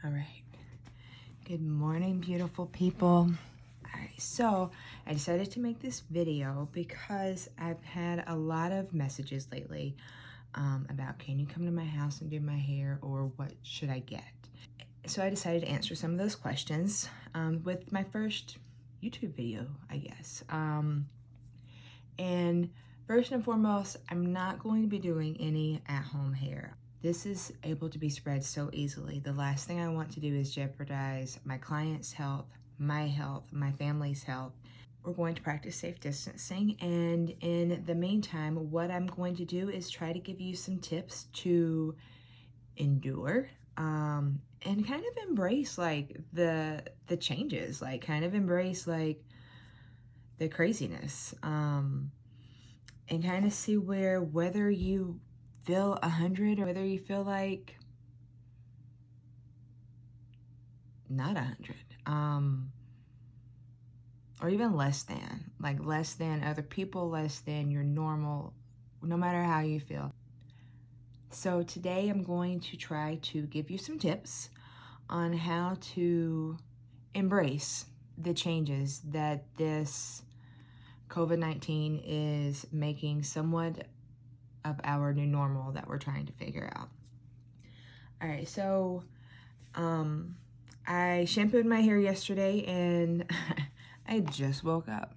All right. Good morning, beautiful people. All right, so I decided to make this video because I've had a lot of messages lately about can you come to my house and do my hair, or what should I get? So I decided to answer some of those questions with my first YouTube video, I guess. And first and foremost, I'm not going to be doing any at-home hair. This is able to be spread so easily. The last thing I want to do is jeopardize my client's health, my family's health. We're going to practice safe distancing, and in the meantime, what I'm going to do is try to give you some tips to endure and kind of embrace like the changes, like kind of embrace like the craziness, and kind of see whether you feel 100 or whether you feel like not 100, or even less than other people, less than your normal, no matter how you feel. So today I'm going to try to give you some tips on how to embrace the changes that this COVID-19 is making somewhat of our new normal that we're trying to figure out. All right, so I shampooed my hair yesterday and I just woke up.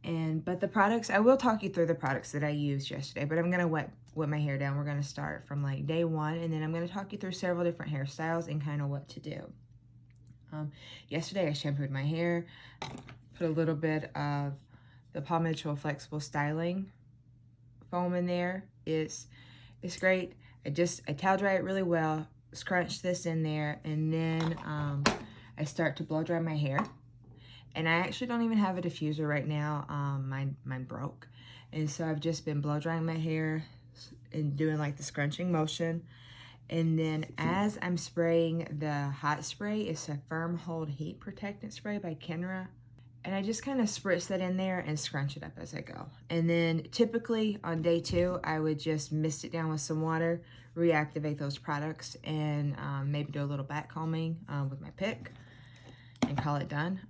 But the products, I will talk you through the products that I used yesterday, but I'm gonna wet my hair down. We're gonna start from like day one, and then I'm gonna talk you through several different hairstyles and kind of what to do. Yesterday I shampooed my hair, put a little bit of the Paul Mitchell Flexible Styling foam in there. It's great. I towel dry it really well, scrunch this in there, and then I start to blow dry my hair. And I actually don't even have a diffuser right now. Mine broke. And so I've just been blow drying my hair and doing like the scrunching motion. And then as I'm spraying, the hot spray is a Firm Hold Heat Protectant Spray by Kenra. And I just kind of spritz that in there and scrunch it up as I go. And then typically on day two, I would just mist it down with some water, reactivate those products, and maybe do a little back combing with my pick and call it done.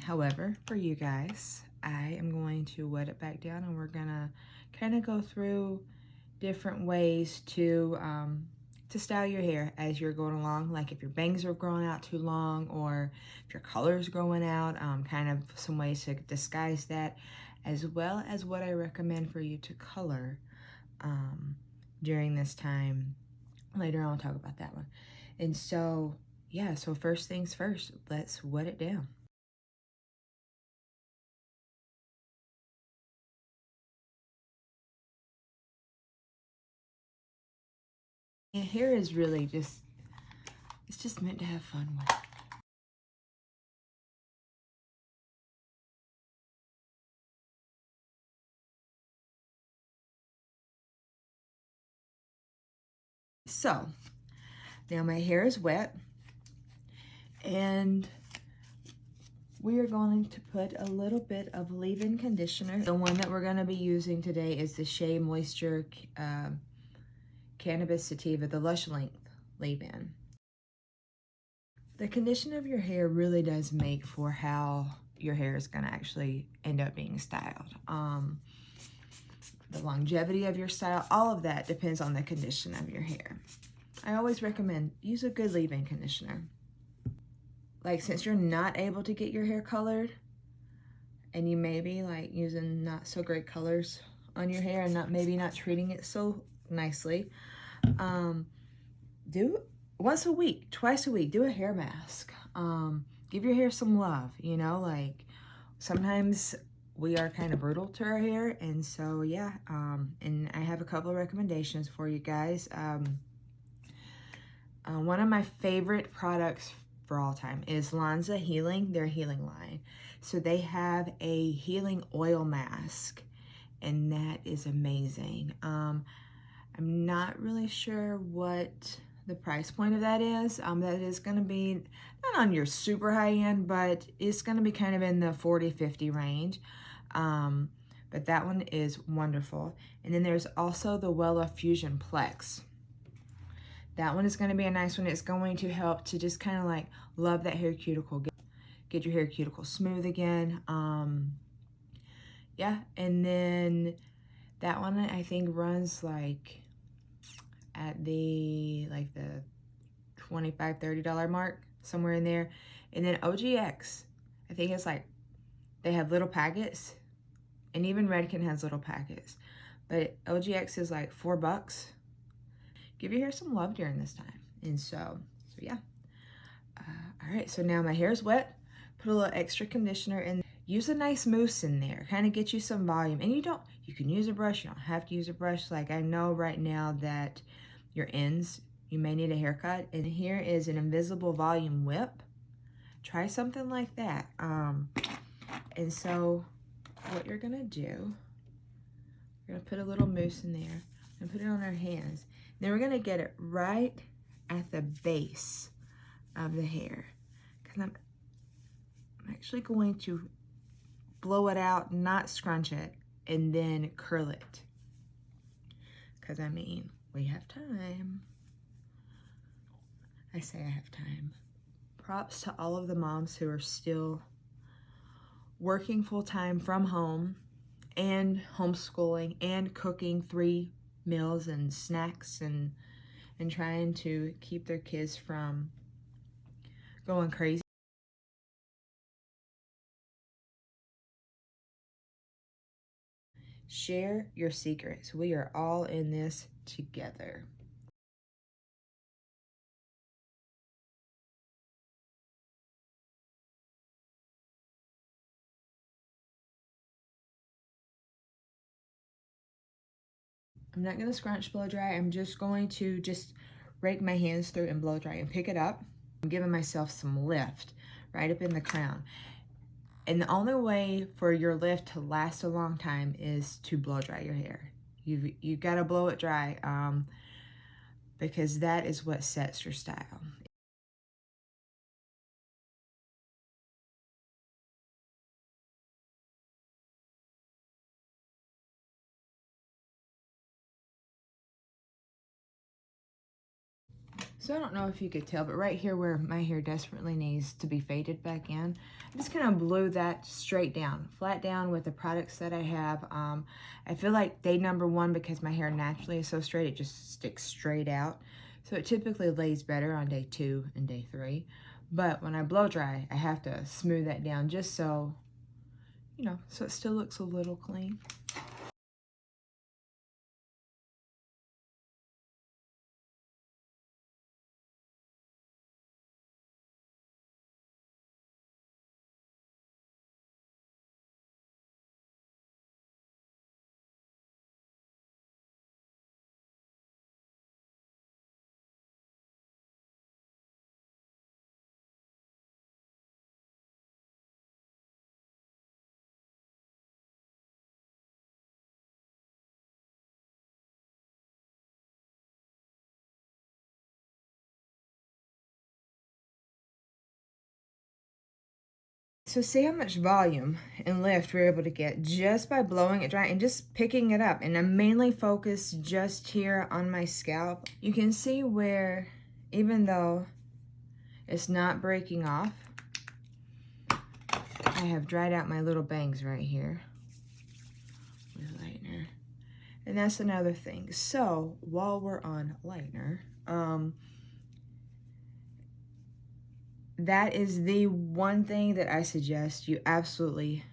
However, for you guys, I am going to wet it back down, and we're gonna kind of go through different ways to style your hair as you're going along. Like if your bangs are growing out too long, or if your color's growing out, kind of some ways to disguise that, as well as what I recommend for you to color during this time. Later on, I'll talk about that one. And so, yeah, so first things first, let's wet it down. Yeah, hair is really just, it's just meant to have fun with. So, now my hair is wet, and we are going to put a little bit of leave-in conditioner. The one that we're going to be using today is the Shea Moisture Cannabis Sativa, the Lush Length leave-in. The condition of your hair really does make for how your hair is going to actually end up being styled. The longevity of your style, all of that depends on the condition of your hair. I always recommend use a good leave-in conditioner. Like, since you're not able to get your hair colored, and you may be like using not so great colors on your hair and maybe not treating it so nicely, do once a week, twice a week, do a hair mask. Give your hair some love, you know, like sometimes we are kind of brutal to our hair. And so, yeah, and I have a couple of recommendations for you guys. One of my favorite products for all time is Lanza Healing, their healing line. So they have a healing oil mask, and that is amazing. I'm not really sure what the price point of that is. That is going to be not on your super high end, but it's going to be kind of in the 40-50 range. But that one is wonderful. And then there's also the Wella Fusion Plex. That one is going to be a nice one. It's going to help to just kind of like love that hair cuticle, get your hair cuticle smooth again. Yeah, and then that one I think runs like at the $25-$30 mark, somewhere in there. And then OGX, I think it's like they have little packets, and even Redken has little packets, but OGX is like $4. Give your hair some love during this time. And so yeah. All right, so now my hair is wet. Put a little extra conditioner in. Use a nice mousse in there, kind of get you some volume. And you can use a brush, you don't have to use a brush. Like I know right now that your ends, you may need a haircut. And here is an invisible volume whip. Try something like that. And so what you're gonna do, you're gonna put a little mousse in there and put it on our hands. Then we're gonna get it right at the base of the hair. Because I'm actually going to blow it out, not scrunch it, and then curl it. Because I mean, we have time. I say I have time. Props to all of the moms who are still working full-time from home and homeschooling and cooking 3 meals and snacks and trying to keep their kids from going crazy. Share your secrets. We are all in this together. I'm not going to scrunch blow dry. I'm just going to rake my hands through and blow dry and pick it up. I'm giving myself some lift right up in the crown. And the only way for your lift to last a long time is to blow dry your hair. You've got to blow it dry because that is what sets your style. So I don't know if you could tell, but right here where my hair desperately needs to be faded back in, I just kind of blew that straight down, flat down with the products that I have. I feel like day number 1, because my hair naturally is so straight, it just sticks straight out. So it typically lays better on day 2 and day 3. But when I blow dry, I have to smooth that down just so, you know, so it still looks a little clean. So see how much volume and lift we're able to get just by blowing it dry and just picking it up. And I'm mainly focused just here on my scalp. You can see where, even though it's not breaking off, I have dried out my little bangs right here with lightener. And that's another thing. So while we're on lightener, that is the one thing that I suggest you absolutely,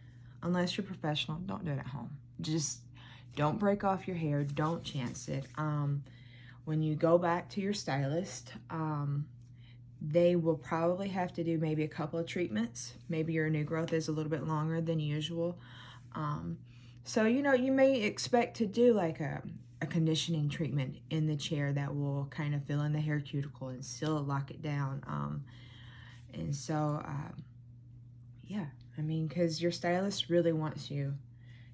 unless you're professional, don't do it at home. Just don't break off your hair. Don't chance it. When you go back to your stylist, they will probably have to do maybe a couple of treatments. Maybe your new growth is a little bit longer than usual. So, you know, you may expect to do like a conditioning treatment in the chair that will kind of fill in the hair cuticle and still lock it down. And so, yeah, I mean, because your stylist really wants you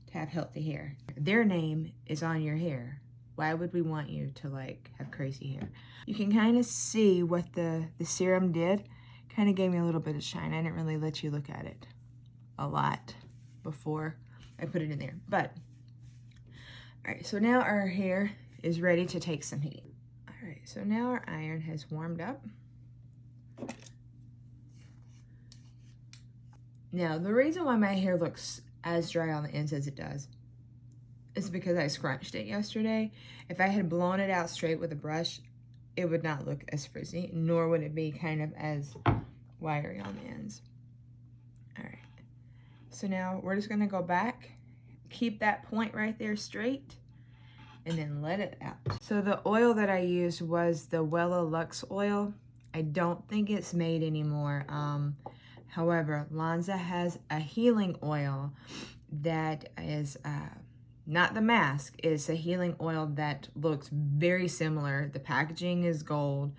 to have healthy hair. Their name is on your hair. Why would we want you to like have crazy hair? You can kind of see what the serum did. Kind of gave me a little bit of shine. I didn't really let you look at it a lot before I put it in there. But, all right, so now our hair is ready to take some heat. All right, so now our iron has warmed up. Now, the reason why my hair looks as dry on the ends as it does is because I scrunched it yesterday. If I had blown it out straight with a brush, it would not look as frizzy, nor would it be kind of as wiry on the ends. All right, so now we're just gonna go back, keep that point right there straight, and then let it out. So the oil that I used was the Wella Luxe oil. I don't think it's made anymore. However, Lanza has a healing oil that is not the mask. It's a healing oil that looks very similar. The packaging is gold.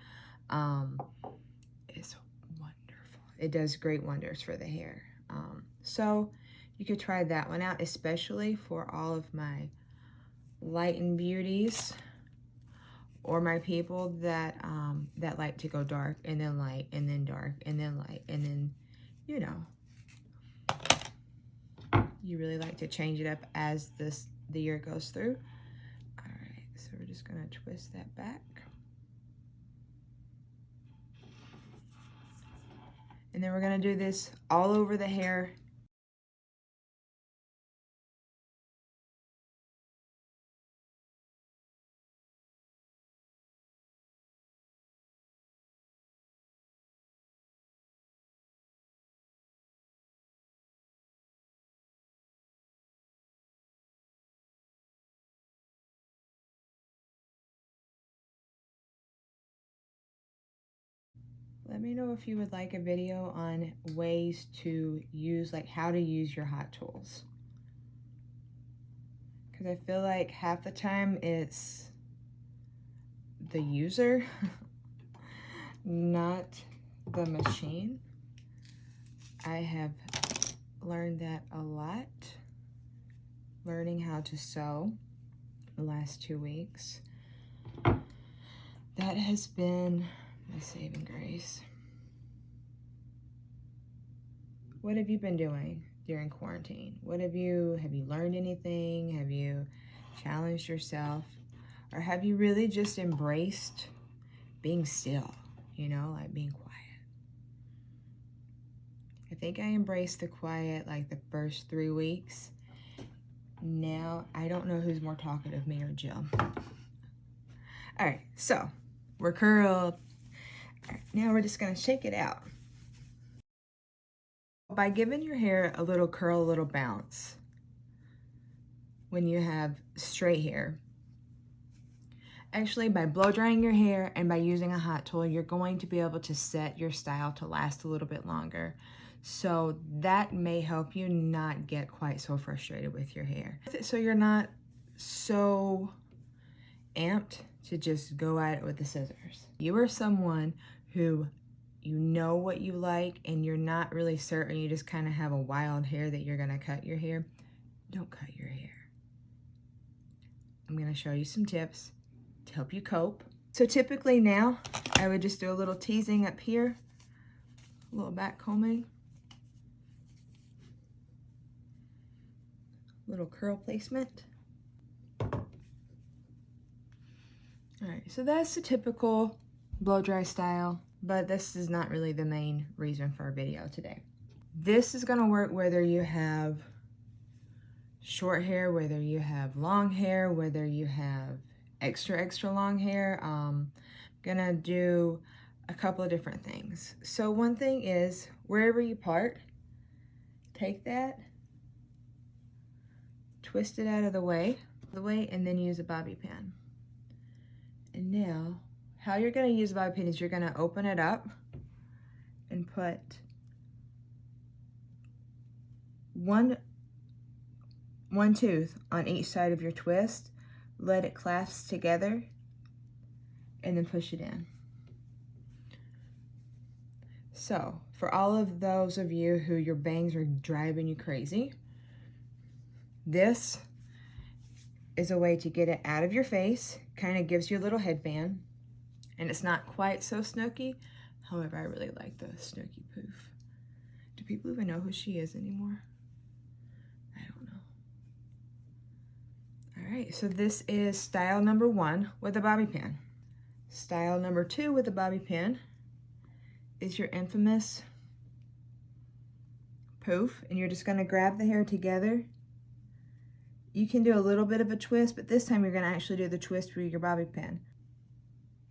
It's wonderful. It does great wonders for the hair. So you could try that one out, especially for all of my light and beauties, or my people that that like to go dark and then light and then dark and then light and then, you know, you really like to change it up as the year goes through. All right, so we're just gonna twist that back. And then we're gonna do this all over the hair. Let me know if you would like a video on ways to use, like how to use your hot tools. Because I feel like half the time it's the user, not the machine. I have learned that a lot, learning how to sew the last 2 weeks. That has been my saving grace. What have you been doing during quarantine? Have you learned anything? Have you challenged yourself? Or have you really just embraced being still, you know, like being quiet? I think I embraced the quiet like the first 3 weeks. Now, I don't know who's more talkative, me or Jill. All right, so we're curled. All right, now we're just gonna shake it out. By giving your hair a little curl, a little bounce, when you have straight hair, actually by blow drying your hair and by using a hot tool, you're going to be able to set your style to last a little bit longer. So that may help you not get quite so frustrated with your hair. So you're not so amped to just go at it with the scissors. You are someone who, you know what you like and you're not really certain, you just kind of have a wild hair that you're gonna cut your hair. Don't cut your hair. I'm gonna show you some tips to help you cope. So typically now, I would just do a little teasing up here, a little back combing, little curl placement. All right, so that's the typical blow dry style, but this is not really the main reason for our video today. This is gonna work whether you have short hair, whether you have long hair, whether you have extra long hair. Gonna do a couple of different things. So one thing is, wherever you part, take that, twist it out of the way, and then use a bobby pin. And now, how you're gonna use a bobby pin is you're gonna open it up and put one tooth on each side of your twist, let it clasp together, and then push it in. So, for all of those of you who your bangs are driving you crazy, this is a way to get it out of your face, kind of gives you a little headband, and it's not quite so snooky. However, I really like the Snooki Poof. Do people even know who she is anymore? I don't know. All right, so this is style number 1 with a bobby pin. Style number 2 with the bobby pin is your infamous poof, and you're just going to grab the hair together. You can do a little bit of a twist, but this time you're going to actually do the twist for your bobby pin.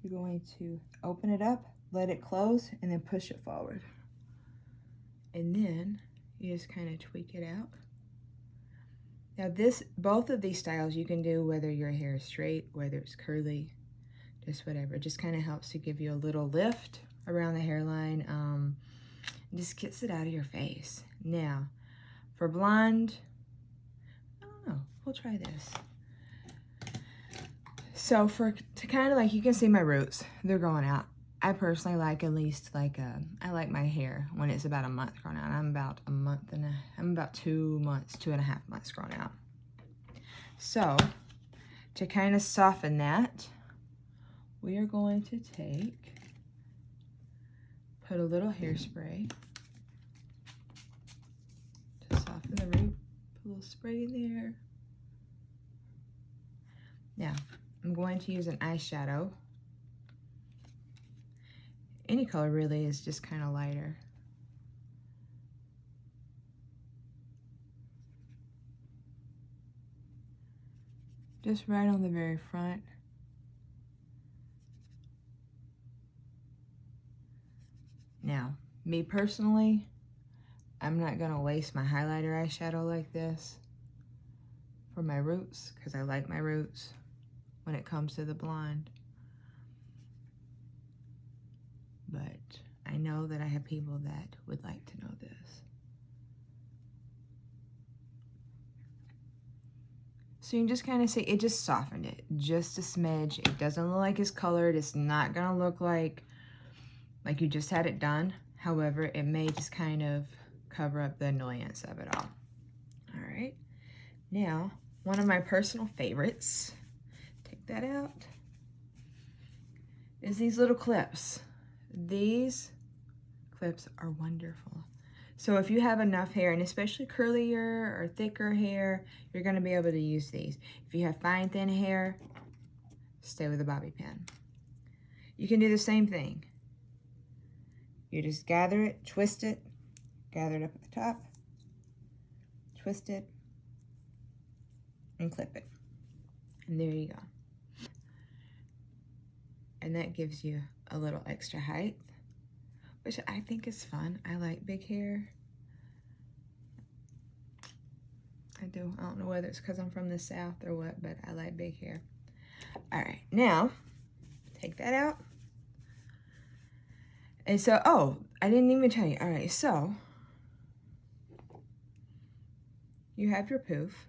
You're going to open it up, let it close, and then push it forward. And then you just kind of tweak it out. Now both of these styles you can do whether your hair is straight, whether it's curly, just whatever. It just kind of helps to give you a little lift around the hairline. Just gets it out of your face. Now, for blonde, I don't know, we'll try this. So to kind of like, you can see my roots, they're growing out. I personally like at least like, I like my hair when it's about a month grown out. I'm about 2 months, 2.5 months grown out. So to kind of soften that, we are going to put a little hairspray to soften the root. Put a little spray in there. Now, I'm going to use an eyeshadow. Any color really is just kind of lighter. Just right on the very front. Now, me personally, I'm not gonna waste my highlighter eyeshadow like this for my roots, because I like my roots when it comes to the blonde. But I know that I have people that would like to know this. So you can just kind of see, it just softened it, just a smidge. It doesn't look like it's colored. It's not gonna look like you just had it done. However, it may just kind of cover up the annoyance of it all. All right, now, one of my personal favorites, take that out, is these little clips. These clips are wonderful. So if you have enough hair, and especially curlier or thicker hair, you're gonna be able to use these. If you have fine, thin hair, stay with a bobby pin. You can do the same thing. You just gather it, twist it, gather it up at the top, twist it, and clip it. And there you go. And that gives you a little extra height, which I think is fun. I like big hair. I do. I don't know whether it's because I'm from the South or what, but I like big hair. All right, now take that out. And so, oh, I didn't even tell you. All right, so you have your poof.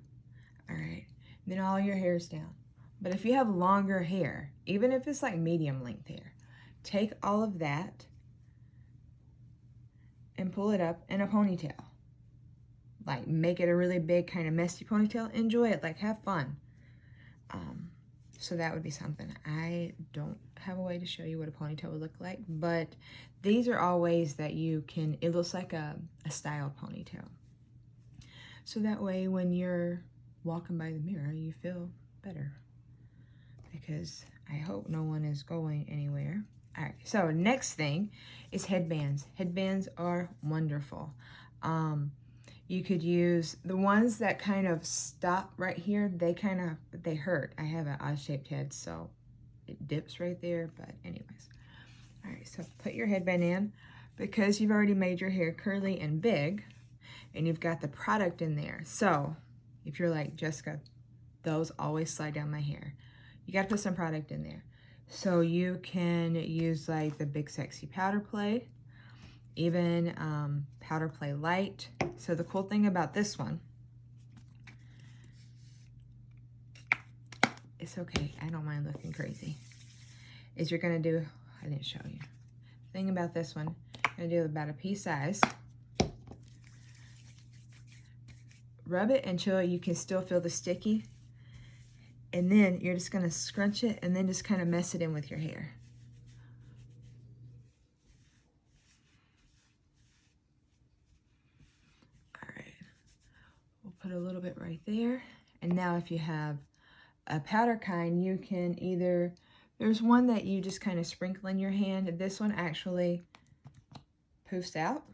All right, then all your hair's down. But if you have longer hair, even if it's like medium length hair, take all of that and pull it up in a ponytail. Like, make it a really big kind of messy ponytail. Enjoy it, like, have fun. So that would be something. I don't have a way to show you what a ponytail would look like, but these are all ways that you can, it looks like a styled ponytail. So that way when you're walking by the mirror, you feel better, because I hope no one is going anywhere. All right, so next thing is headbands. Headbands are wonderful. You could use the ones that kind of stop right here. They hurt. I have an odd-shaped head, so it dips right there, but anyways. All right, so put your headband in. Because you've already made your hair curly and big, and you've got the product in there. So if you're like, Jessica, those always slide down my hair, you got to put some product in there. So you can use like the Big Sexy Powder Play, even Powder Play Light. So the cool thing about this one, it's okay, I don't mind looking crazy, is you're gonna do, I didn't show you. The thing about this one, you're gonna do about a pea size. Rub it until you can still feel the sticky. And then you're just gonna scrunch it and then just kind of mess it in with your hair. All right, we'll put a little bit right there. And now if you have a powder kind, you can either There's one that you just kind of sprinkle in your hand. This one actually poofs out,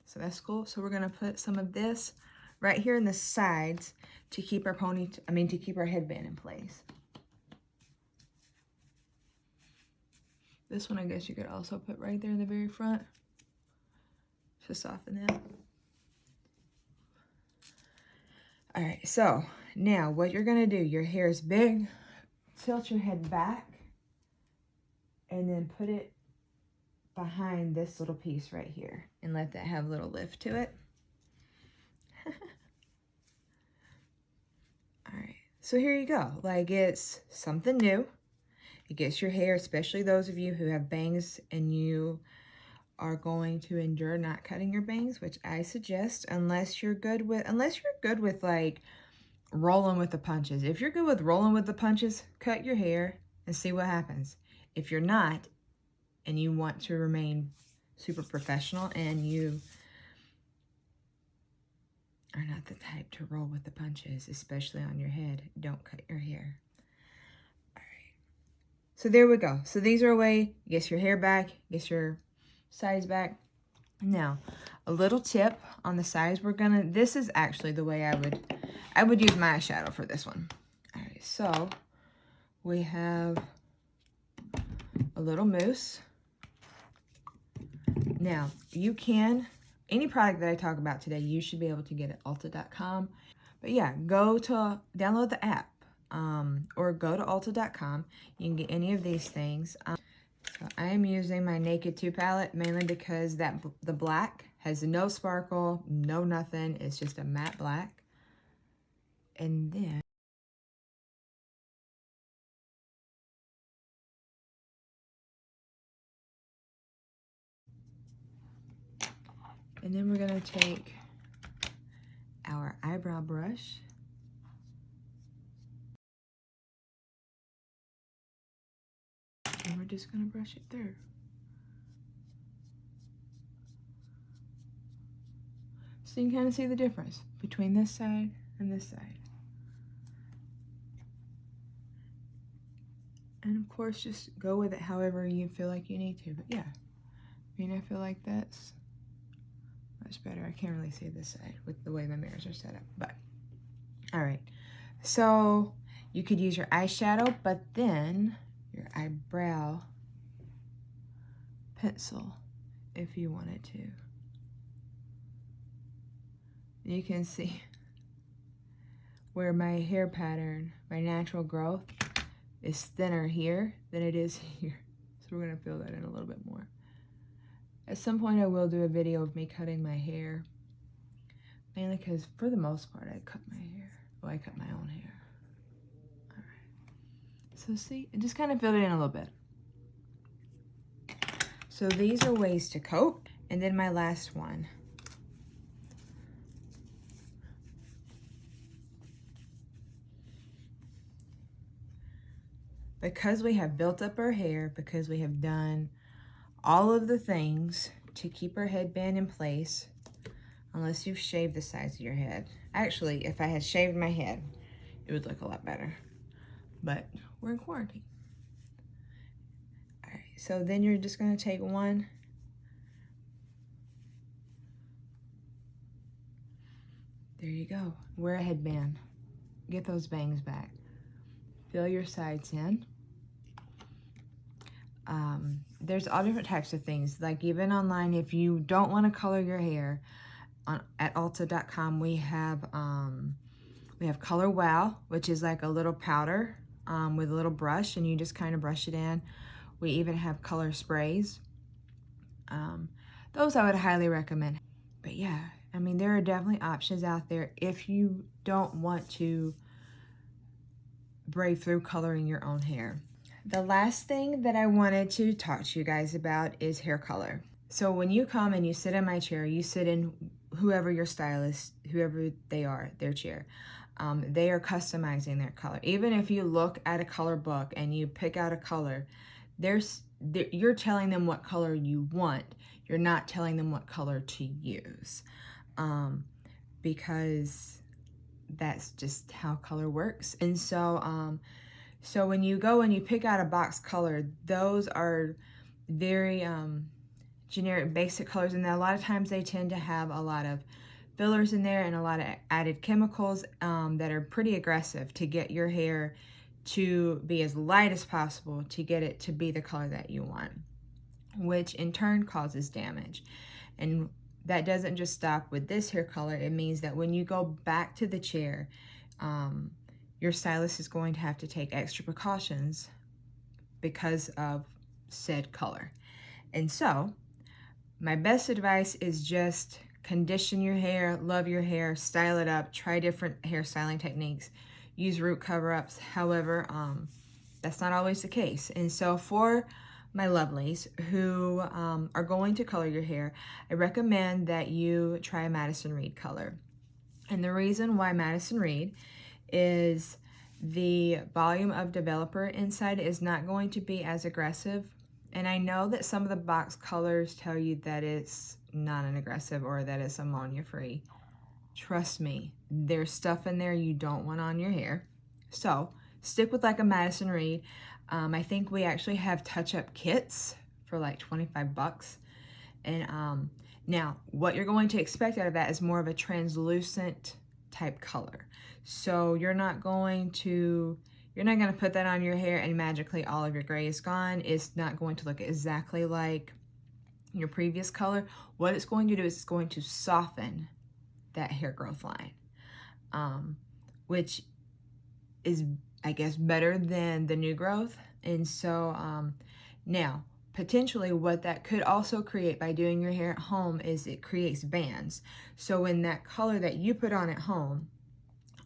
so that's cool. So we're gonna put some of this right here in the sides to keep our to keep our headband in place. This one I guess you could also put right there in the very front to soften that. All right, so now what you're gonna do, your hair is big, tilt your head back, and then put it behind this little piece right here and let that have a little lift to it. All right, so here you go. Like, it's something new. It gets your hair, especially those of you who have bangs and you are going to endure not cutting your bangs, which I suggest, unless you're good with like rolling with the punches. If you're good with rolling with the punches, cut your hair and see what happens. If you're not, and you want to remain super professional and you are not the type to roll with the punches, especially on your head, don't cut your hair. All right. So there we go. So these are a way, get your hair back, get your sides back. Now, a little tip on the sides. This is actually the way I would use my eyeshadow for this one. All right, so we have a little mousse. Now, you can, any product that I talk about today, you should be able to get at Ulta.com. But yeah, download the app or go to Ulta.com. You can get any of these things. So I am using my Naked 2 palette mainly because the black has no sparkle, no nothing. It's just a matte black. And then we're gonna take our eyebrow brush and we're just gonna brush it through. So you can kind of see the difference between this side and this side. And of course, just go with it however you feel like you need to. But yeah, I mean, I feel like that's much better. I can't really see this side with the way my mirrors are set up. But all right, so you could use your eyeshadow, but then your eyebrow pencil if you wanted to. You can see where my hair pattern, my natural growth, is thinner here than it is here. So we're gonna fill that in a little bit more. At some point I will do a video of me cutting my hair, mainly because for the most part I cut my hair. Well, I cut my own hair. All right. So see, it just kind of filled it in a little bit. So these are ways to coat. And then my last one. Because we have built up our hair, because we have done all of the things to keep our headband in place, unless you've shaved the sides of your head. Actually, if I had shaved my head, it would look a lot better. But we're in quarantine. All right, so then you're just gonna take one. There you go. Wear a headband. Get those bangs back. Fill your sides in. There's all different types of things. Like even online, if you don't want to color your hair, at Ulta.com we have Color Wow, which is like a little powder with a little brush, and you just kind of brush it in. We even have color sprays. Those I would highly recommend. But yeah, I mean, there are definitely options out there if you don't want to brave through coloring your own hair. The last thing that I wanted to talk to you guys about is hair color. So when you come and you sit in my chair, you sit in whoever your stylist, whoever they are, their chair. They are customizing their color. Even if you look at a color book and you pick out a color, you're telling them what color you want. You're not telling them what color to use, because that's just how color works. And so So when you go and you pick out a box color, those are very generic, basic colors, and a lot of times they tend to have a lot of fillers in there and a lot of added chemicals that are pretty aggressive to get your hair to be as light as possible to get it to be the color that you want, which in turn causes damage. And that doesn't just stop with this hair color. It means that when you go back to the chair, your stylist is going to have to take extra precautions because of said color. And so my best advice is just condition your hair, love your hair, style it up, try different hairstyling techniques, use root cover-ups. However, that's not always the case. And so for my lovelies who are going to color your hair, I recommend that you try a Madison Reed color. And the reason why Madison Reed is the volume of developer inside is not going to be as aggressive. And I know that some of the box colors tell you that it's not an aggressive or that it's ammonia free. Trust me, there's stuff in there you don't want on your hair. So stick with like a Madison Reed. I think we actually have touch-up kits for like 25 bucks. And now what you're going to expect out of that is more of a translucent type color. So you're not going to put that on your hair and magically all of your gray is gone. It's not going to look exactly like your previous color. What it's going to do is it's going to soften that hair growth line, which is, I guess, better than the new growth. And so now potentially what that could also create by doing your hair at home is it creates bands. So when that color that you put on at home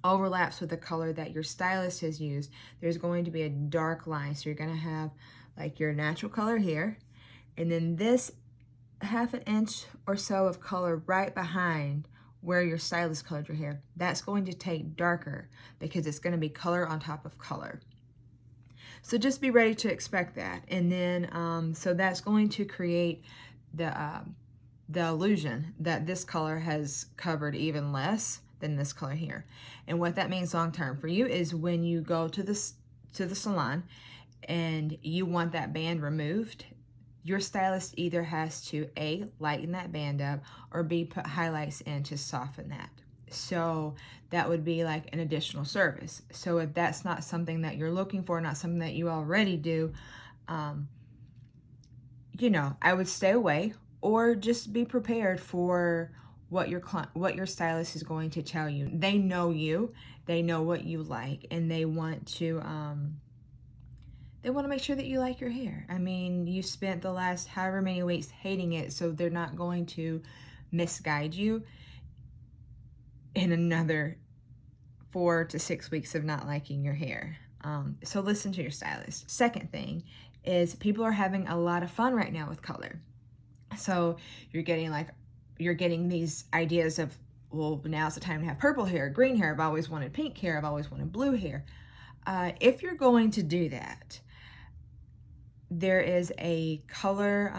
overlaps with the color that your stylist has used, there's going to be a dark line. So you're going to have like your natural color here, and then this half an inch or so of color right behind where your stylist colored your hair, that's going to take darker because it's going to be color on top of color. So just be ready to expect that. And then, so that's going to create the illusion that this color has covered even less than this color here. And what that means long term for you is when you go to the salon and you want that band removed, your stylist either has to A, lighten that band up, or B, put highlights in to soften that. So that would be like an additional service. So if that's not something that you're looking for, not something that you already do, you know, I would stay away, or just be prepared for what your stylist is going to tell you. They know you, they know what you like, and they want to make sure that you like your hair. I mean, you spent the last however many weeks hating it, so they're not going to misguide you in another 4 to 6 weeks of not liking your hair. So listen to your stylist. Second thing is people are having a lot of fun right now with color. So you're getting these ideas of, well, now's the time to have purple hair, green hair, I've always wanted pink hair, I've always wanted blue hair. If you're going to do that, there is a color,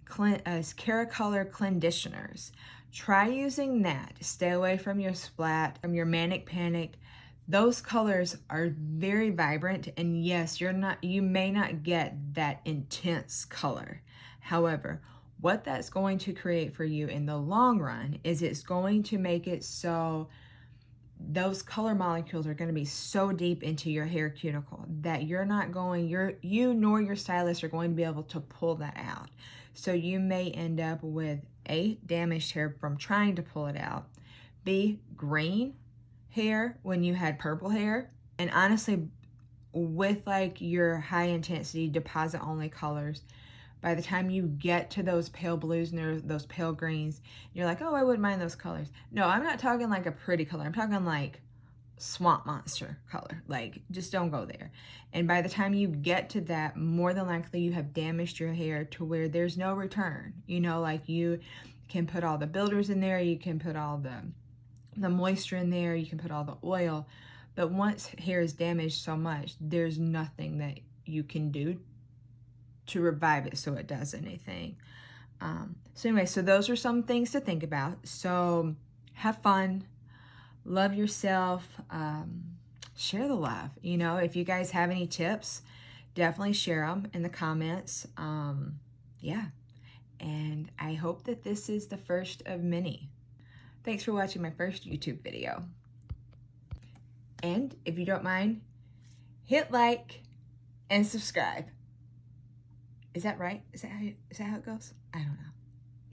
Ceracolor conditioners. Try using that. Stay away from your splat, from your manic panic. Those colors are very vibrant, and yes, you may not get that intense color. However, what that's going to create for you in the long run is it's going to make it so those color molecules are going to be so deep into your hair cuticle that you nor your stylist are going to be able to pull that out. So you may end up with A, damaged hair from trying to pull it out, B, green hair when you had purple hair, and honestly, with like your high intensity deposit only colors, by the time you get to those pale blues and those pale greens, you're like, oh, I wouldn't mind those colors. No, I'm not talking like a pretty color. I'm talking like swamp monster color. Like, just don't go there. And by the time you get to that, more than likely you have damaged your hair to where there's no return. You know, like you can put all the builders in there, you can put all the moisture in there, you can put all the oil. But once hair is damaged so much, there's nothing that you can do to revive it so it does anything. So anyway, so those are some things to think about. So have fun, love yourself, share the love. You know, if you guys have any tips, definitely share them in the comments. Yeah. And I hope that this is the first of many. Thanks for watching my first YouTube video. And if you don't mind, hit like and subscribe. Is that right? Is that how it goes? I don't know.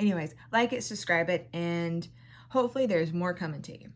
Anyways, like it, subscribe it, and hopefully there's more coming to you.